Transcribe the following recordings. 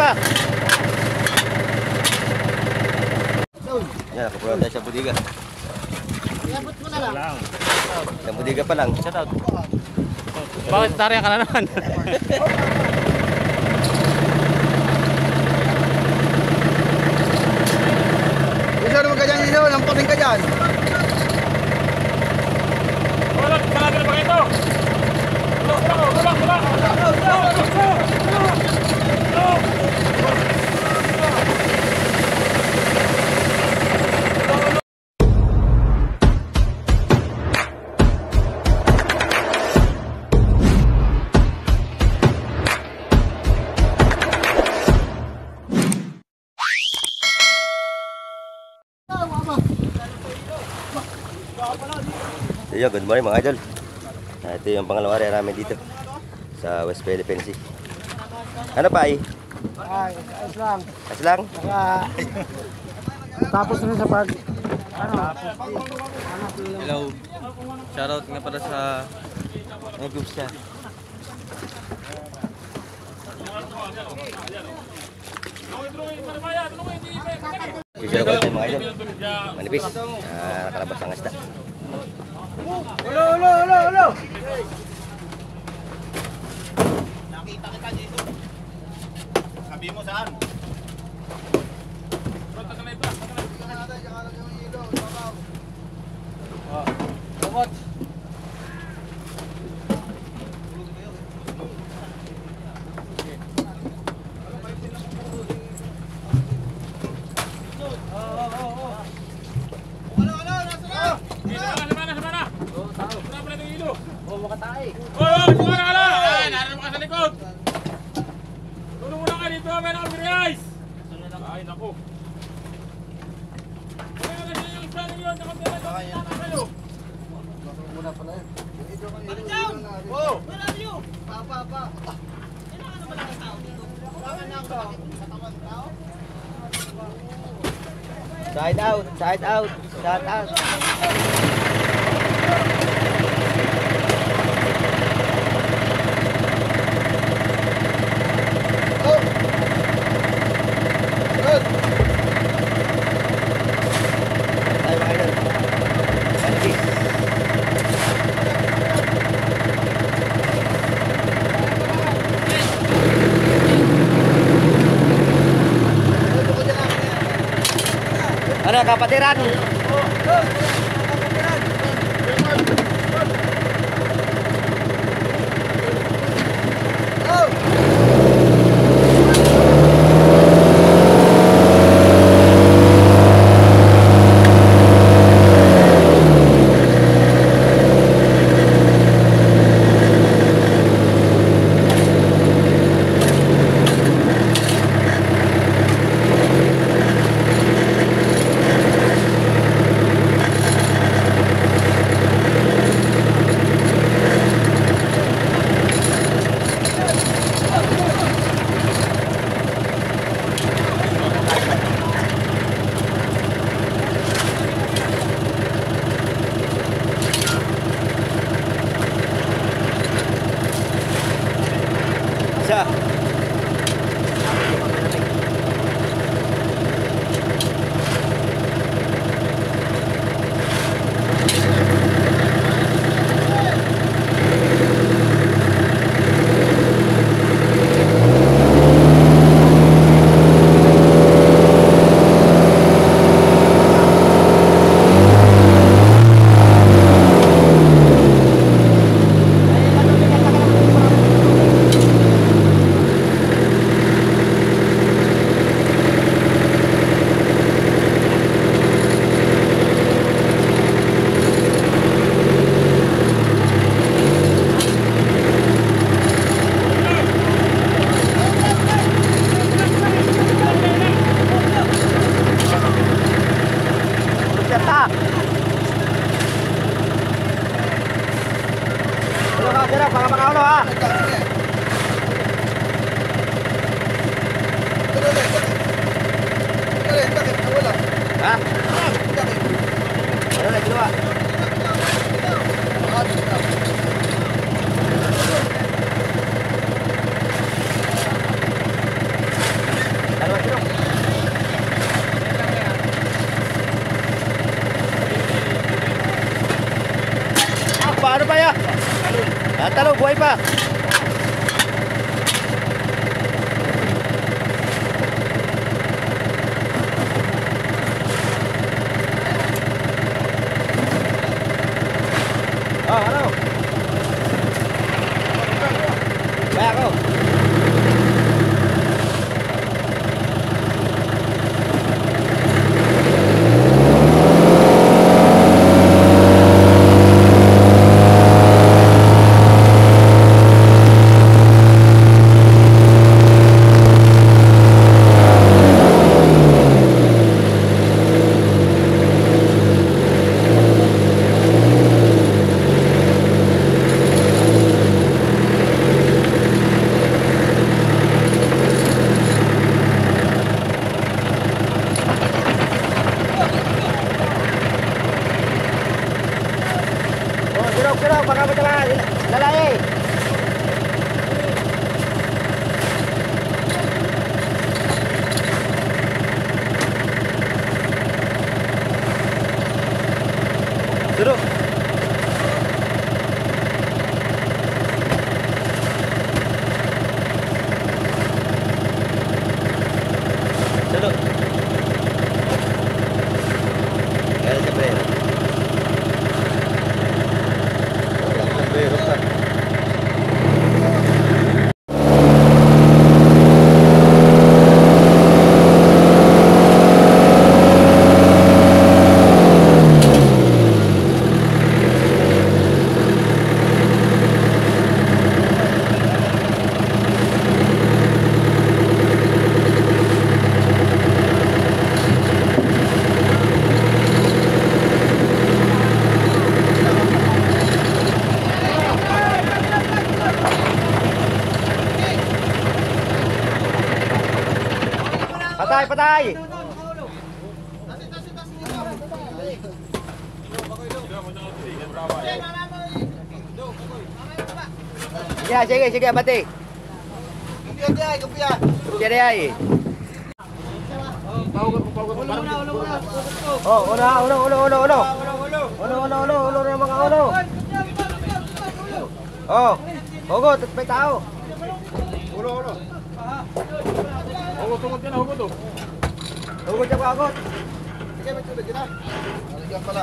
Tara! Yan, nakapulang tayo sa budiga. Iabot mo na lang. Sa budiga pa lang. Shout out. Bakit tarya ka na naman? Gusto naman ka dyan dito, lampasin ka dyan. Wala, sarado na ba ito? Yo, good morning mga idol. Ito yung pangalawang area namin dito sa West Philippine Sea. Ano pa ay? Ay, ayos lang. Ayos lang? Tapos na sa pag... Hello. Shoutout nga para sa may groups siya. Sisira ko tayo mga idol. Manipis. Nakalabas ang isda. Ulo! Nakita kita dito. Sabi mo saan? Side out, side out, side out. Tayo mga idol. Manipis. Ano, kapatiran? Isa. Sira, baka makaulo ha. Ha? Ano na ginawa? Talo, buhay pa. Oh, ano? Kaya ako. Sino, baka macam lalai. Duduk. Duduk. Ada siapa ya? Patay, patay. Sige, sige, mati. Kumpia. Ay. Oh, ulo ng mga ulo. Oh, hugot, may tao. Ulo. Hugot ka na, hugot to. Hugot siya hugot. Sige, may tubig na. Nagyan pala.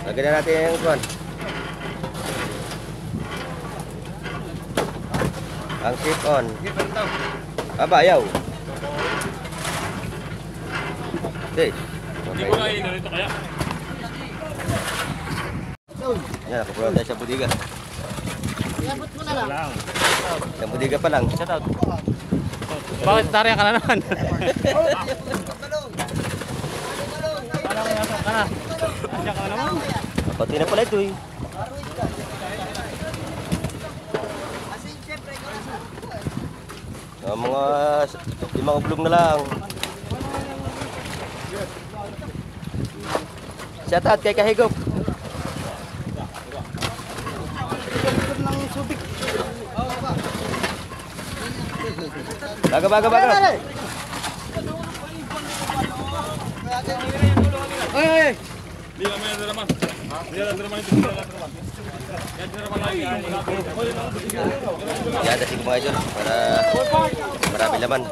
Lagyan na natin yung kuwan. Ang shift on. Aba, ayaw. Okay. Hindi ko na inarito kaya. Yan, nakapulang tayo sa budiga. Isa lang. Sa budiga pa lang. Shout out. Bakit tarya ka na naman? Kala ko yata ka na. Andiyan ka na naman. Pati na pala ito eh. Mga limang ublong na lang. Shout out kay Kahigop. Baga. Ay. Hindi naman yan naman. Hindi naman ito. Yan naman lagi. Yada si mga idol para marami laman.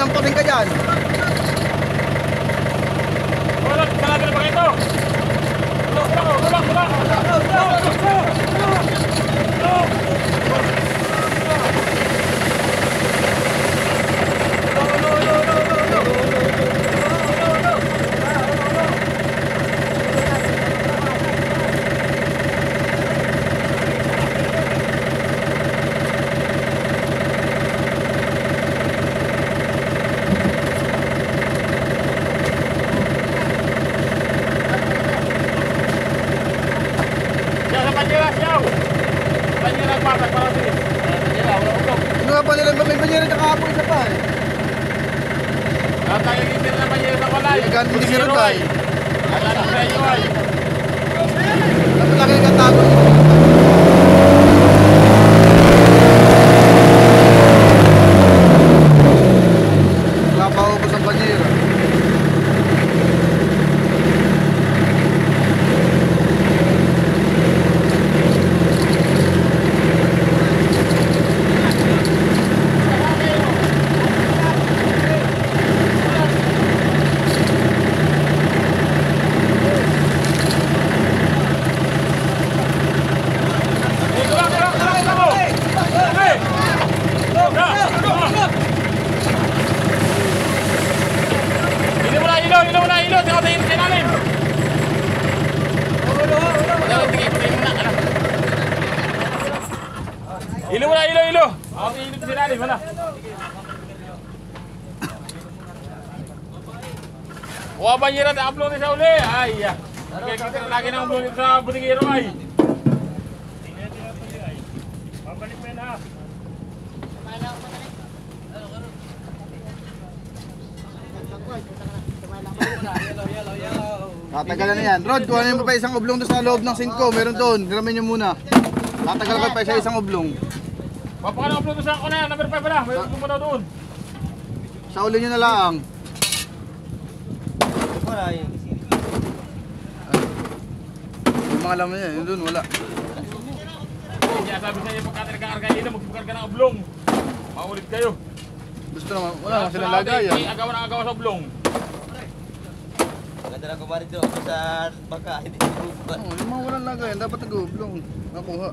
Lampasin ka dyan. Wala, palagi na ba ito? Wala. Siya sa Panyera, siyaw! Panyera ang patag para sila. Panyera, wala ko. Ano nga pa nila may banyera na kahapon isa pa eh. Ang tagagitin na Panyera sa Walay. Ganun din meron tayo. Alam ko sa iyo ay. Dapat laki ng katago. Napaubos ang banyera. Ilaw mo na, ilaw! Tingnan tayo sa ilalim! Ilaw mo na, ilaw, ilaw! Ako tingin sa ilalim, wala. Huwag ba nyo na upload sa uli? Ay, kaya kita na lagi na upload sa butigero ay. Pabalik mo na. Tatagalan na yan. Rod, kuhanin mo pa isang oblong doon sa loob ng singko. Meron doon. Hiramin nyo muna. Tatagalan ko pa isa isang oblong. Papakala upload sa ako na yan. Number 5 pala. May upload mo na doon. Sa uli nyo na lang. Yung mga laman yan. Yun doon, wala. Kaya sabi sa inyo, pagka nagkakarga dito, magpakarga ng oblong. Maulit kayo. Gusto naman, wala naman silang lagayan. Agawan ang agawan sa oblong. Maganda na kumari doon sa baka. Hindi ko Oh, yung mga walang lagayan, dapat nag-oblong. Nakuha.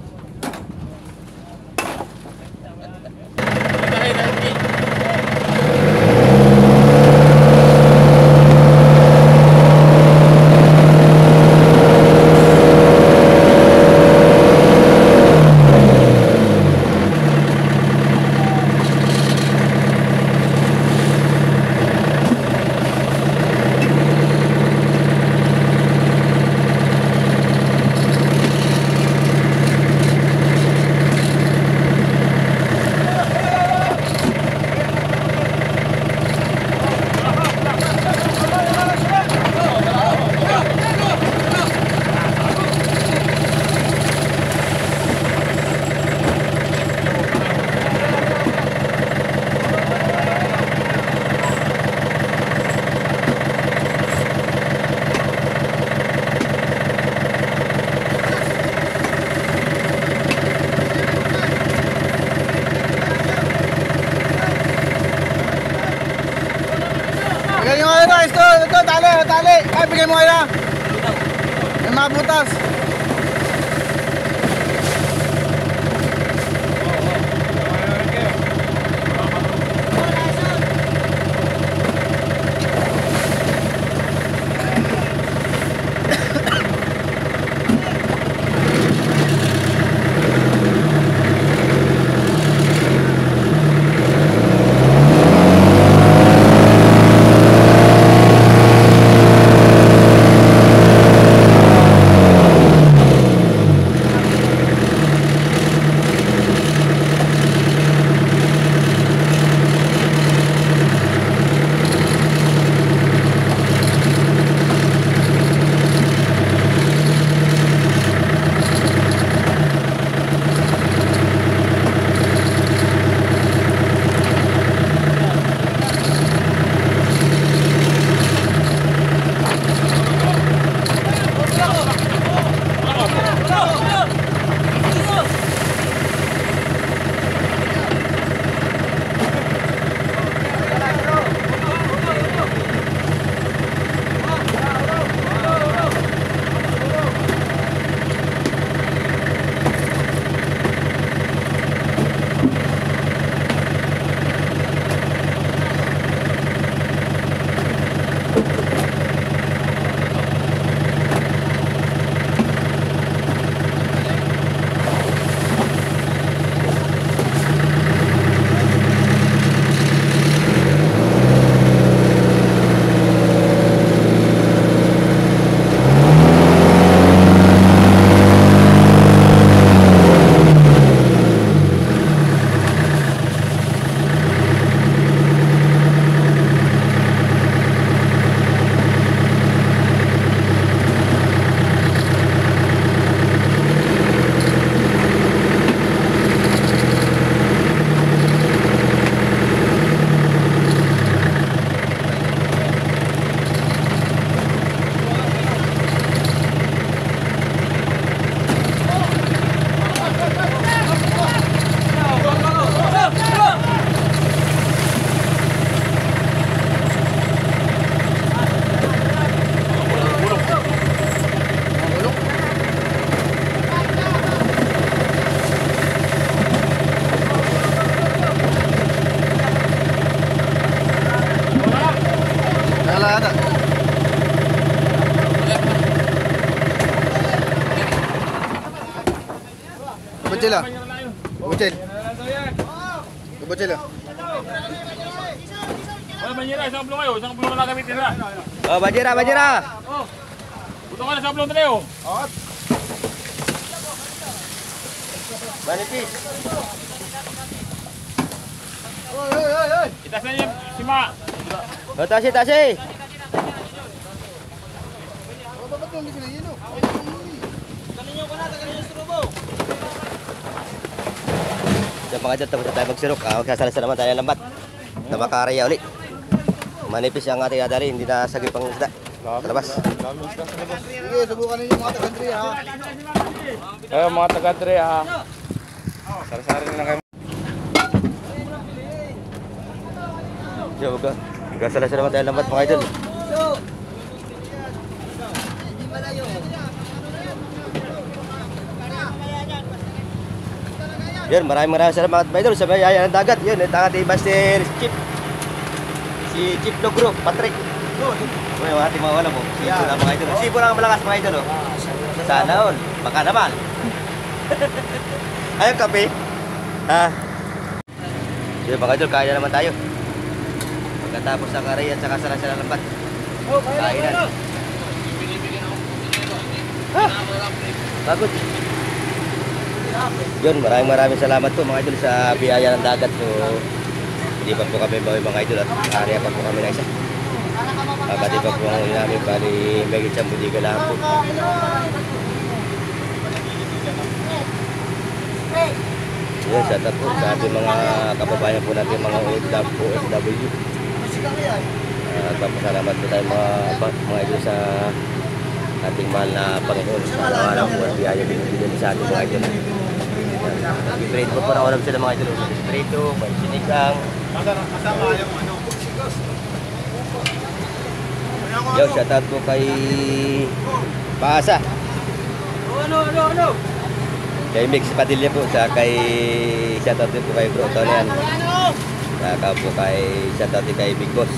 Bigyan nyo kayo na, ito, tali. Ay, bigyan mo kayo na. May mga butas. ata. Bocil ah. Bocil. Bocil ah. Wala banyera, isang blong kayo. Isang blong na gamitin na. Oh, Bajira, Bajira. Butang ka na sa blong tayo. Manipis. Oy. Itas na niya, sima. Oh, tasi, tasi. Ba't yung bisa na yun? Sa mga dyan, tapos na tayo magsirok. Magsasalasa naman tayo ng lambat. Na makaraya uli. Manipis ang ating adari, hindi na sagip ang isda. Sa labas. Sige, subukan ninyo mga taga-country ha. Ayun mga taga-tre ha. Sari-sari na lang kayo. Diyan, magsasalasa naman tayo ng lambat mga idol. Yan, maraming salamat mga idol sa bayaan ng dagat. Yan, ito ang ating Master Chief. Si Chief Logro, Patrick. Ito yung ating mga wala po. Sipo lang mga idol. Sipo lang ang malakas mga idol. Sana all. Baka naman. Ayun, kape. Ha? Yan mga idol, kaya naman tayo. Pagkatapos ng aray at saka sarasa ng lambat. Kainan. Ha? Bagot. Yun, maraming salamat po mga idol sa biyaya ng dagat. So, hindi pa po kami bawi mga idol at area pa po kami na isa. Pati pa po ang huli namin, bali may gitsang budiga lang po. Yun, shout out po sa ating mga kababayan po natin, mga OFW. Papasalamat po tayo mga idol sa ating mahal na Panginoon. Sa araw-araw po ang biyaya binibigyan sa ating mga idol. Trade po na alam sila mga idol. Trade to, may sinigang. Yo, shout out po kay Paasa. Kay Mix Padilla po, sa kay shout out po kay Bro Tonian. Saka po kay shout out kay Big Boss.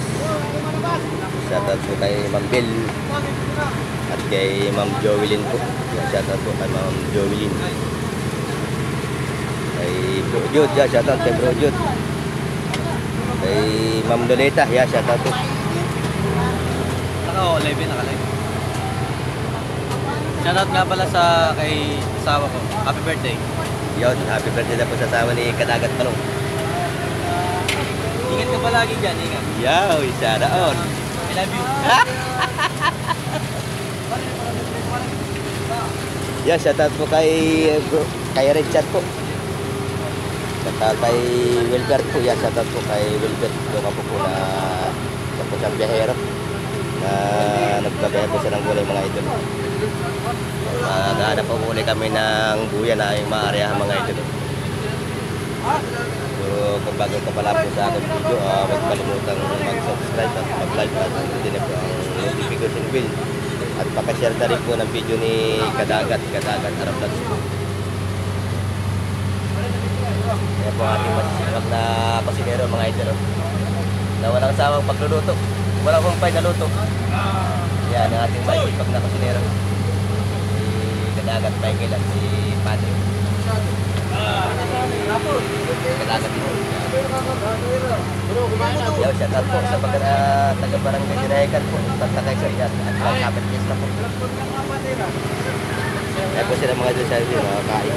Shout out po kay Ma'am Bill. At kay Ma'am Joelyn po. Shout out po kay Ma'am Joelyn. Kay Bro Jude, shout out kay Bro Jude. Kay Ma'am Loleta, shout out po. Ako, 11 nakalive. Shoutout nga pala sa kay asawa ko. Happy birthday. Yun, happy birthday na po sa asawa ni Kadagat Manong. Ingat ka palagi dyan, ingat. Yow, shout out. I love you. Yeah, shout out po kay Richard po. Saka kay Wilbert po. Yeah, shout out po kay Wilbert. Doon ka po na po siyang biyahero na nagbabayan po siya ng gulay mga idol. Naghahanap po muli kami ng buya na yung maaarehan mga idol. So, kung bago ka pala po sa aking video, huwag kalimutang mag-subscribe at mag-like at hindi na po ang notification bell. At pakashare na rin po ng video ni Kadagat Arab Vlogs po. Yan po ating masisipag na pasinero mga idol. Na walang sawang pagluluto. Walang kumpay na luto. Yan ang ating masisipag na pasinero. Si Kadagat Michael at si Patrick. Kadagat po. Yo, shout out po sa taga-barangay Dinayakan po. Tatakay sa iyan at kapit fiesta po. Kaya po sila mga doon sa iyo, mga kain.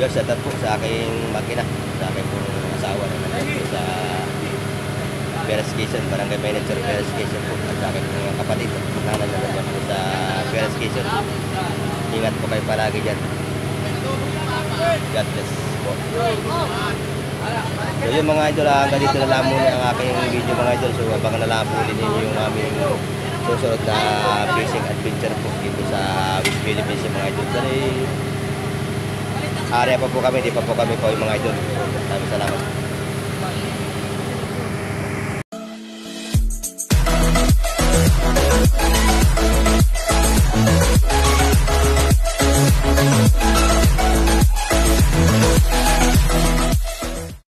Yo, shout out po sa aking makina, sa aking pong asawa na nandito sa verification, barangay manager verification po, at sa aking mga kapatid at makanan na nandiyan po sa verification. Ingat po kayo palagi dyan. God bless po. So yung mga idol, hanggang dito na lang muna ang aking video mga idol. So abangan na lang po ninyo yung aming susunod na fishing adventure po dito sa West Philippines mga idol. Dali, area pa po kami, di pa po kami po yung mga idol. Salamat.